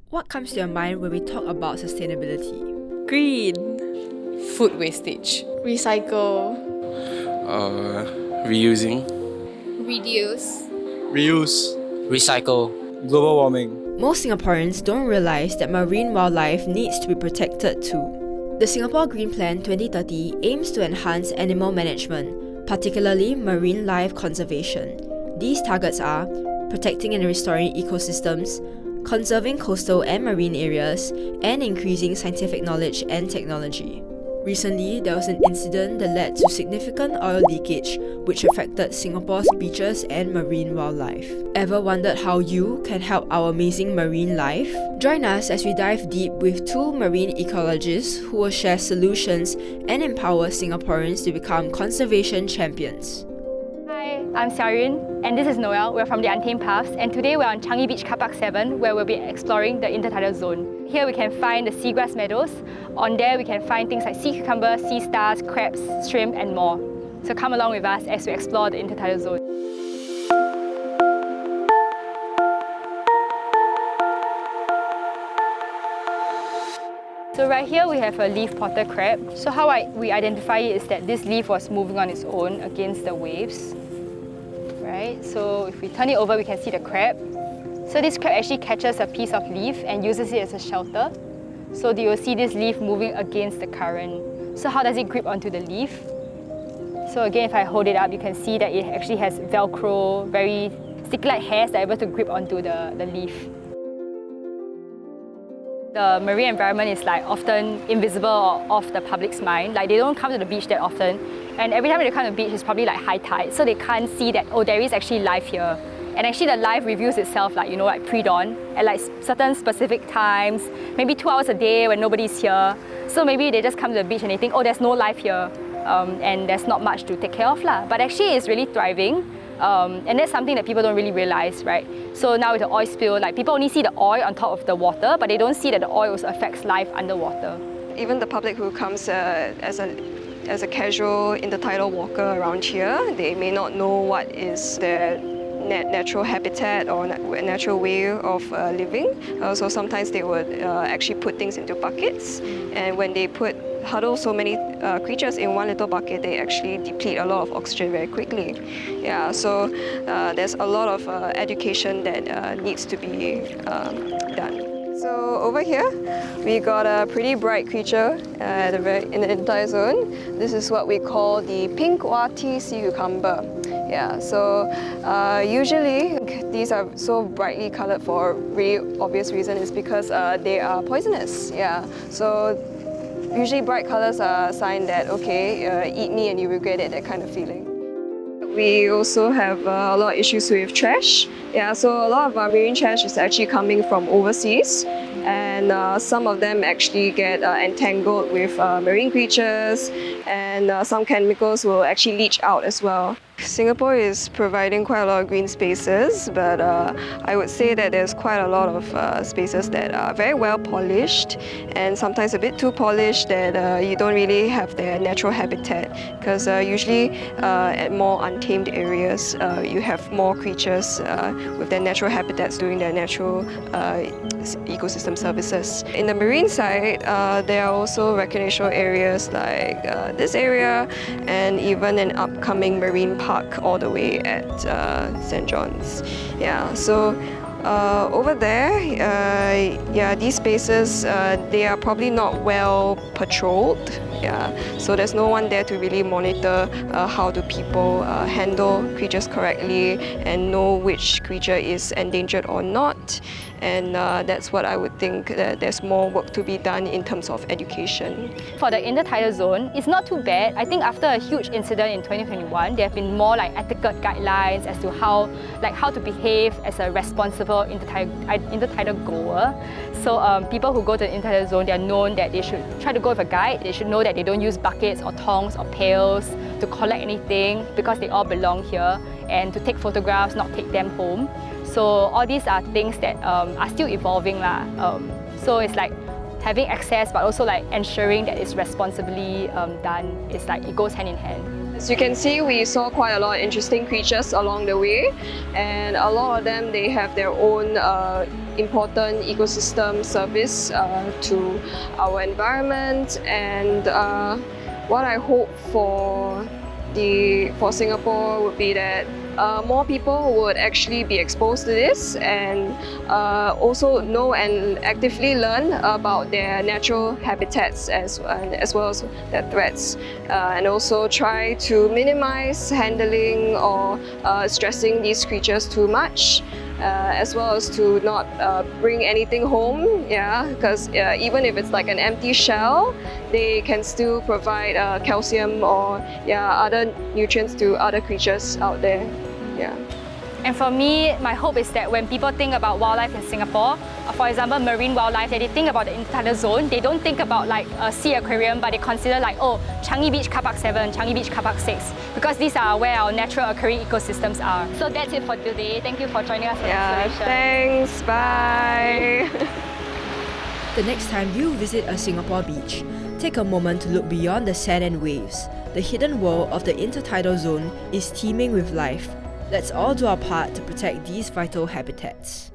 What comes to your mind when we talk about sustainability? Green. Food wastage. Recycle. Reusing. Reduce. Reuse. Recycle. Global warming. Most Singaporeans don't realise that marine wildlife needs to be protected too. The Singapore Green Plan 2030 aims to enhance animal management, particularly marine life conservation. These targets are protecting and restoring ecosystems, conserving coastal and marine areas, and increasing scientific knowledge and technology. Recently, there was an incident that led to significant oil leakage, which affected Singapore's beaches and marine wildlife. Ever wondered how you can help our amazing marine life? Join us as we dive deep with two marine ecologists who will share solutions and empower Singaporeans to become conservation champions. Hi, I'm Xiaoyun, and this is Noelle. We're from the Untamed Paths, and today we're on Changi Beach Car Park 7, where we'll be exploring the intertidal zone. Here we can find the seagrass meadows. On there we can find things like sea cucumbers, sea stars, crabs, shrimp, and more. So come along with us as we explore the intertidal zone. So right here we have a leaf potter crab. So how we identify it is that this leaf was moving on its own against the waves. Right? So if we turn it over, we can see the crab. So this crab actually catches a piece of leaf and uses it as a shelter. So you will see this leaf moving against the current. So how does it grip onto the leaf? So again, if I hold it up, you can see that it actually has Velcro, very stick-like hairs that are able to grip onto the leaf. The marine environment is like often invisible or off the public's mind. Like they don't come to the beach that often. And every time they come to the beach, it's probably like high tide. So they can't see that, oh, there is actually life here. And actually the life reveals itself like pre-dawn at like certain specific times, maybe 2 hours a day when nobody's here. So maybe they just come to the beach and they think, oh, there's no life here. And there's not much to take care of lah. But actually it's really thriving. And that's something that people don't really realize, right? So now with the oil spill, like people only see the oil on top of the water, but they don't see that the oil also affects life underwater. Even the public who comes as a casual intertidal walker around here, they may not know what is their natural habitat or natural way of living. So sometimes they would actually put things into buckets, and when they huddle so many creatures in one little bucket, they actually deplete a lot of oxygen very quickly. Yeah, so there's a lot of education that needs to be done. So over here, we got a pretty bright creature in the entire zone. This is what we call the pink wati sea cucumber. Yeah, so usually these are so brightly colored for a really obvious reason is because they are poisonous. Yeah, so usually bright colors are a sign that, okay, eat me and you regret it, that kind of feeling. We also have a lot of issues with trash. Yeah, so a lot of our marine trash is actually coming from overseas, and some of them actually get entangled with marine creatures, and some chemicals will actually leach out as well. Singapore is providing quite a lot of green spaces, but I would say that there's quite a lot of spaces that are very well polished and sometimes a bit too polished that you don't really have their natural habitat, because usually at more untamed areas you have more creatures with their natural habitats doing their natural ecosystem services. In the marine side, there are also recreational areas like this area and even an upcoming marine park all the way at St. John's. Yeah, so over there, yeah, these spaces, they are probably not well patrolled. Yeah, so there's no one there to really monitor how do people handle creatures correctly and know which creature is endangered or not. And that's what I would think that there's more work to be done in terms of education. For the intertidal zone, it's not too bad. I think after a huge incident in 2021, there have been more like etiquette guidelines as to how to behave as a responsible intertidal goer. So people who go to the intertidal zone, they are known that they should try to go with a guide. They should know that they don't use buckets or tongs or pails to collect anything because they all belong here, and to take photographs, not take them home. So all these are things that are still evolving lah. So it's like having access, but also like ensuring that it's responsibly done. It's like it goes hand in hand. As you can see, we saw quite a lot of interesting creatures along the way, and a lot of them, they have their own important ecosystem service to our environment. And what I hope for Singapore would be that more people would actually be exposed to this and also know and actively learn about their natural habitats as well as their threats, and also try to minimize handling or stressing these creatures too much. As well as to not bring anything home, because even if it's like an empty shell, they can still provide calcium or other nutrients to other creatures out there. And for me, my hope is that when people think about wildlife in Singapore, for example, marine wildlife, that they think about the intertidal zone, they don't think about like a sea aquarium, but they consider like, oh, Changi Beach Car Park 7, Changi Beach Car Park 6, because these are where our natural occurring ecosystems are. So that's it for today. Thank you for joining us for the exploration. Thanks, bye. The next time you visit a Singapore beach, take a moment to look beyond the sand and waves. The hidden world of the intertidal zone is teeming with life. Let's all do our part to protect these vital habitats.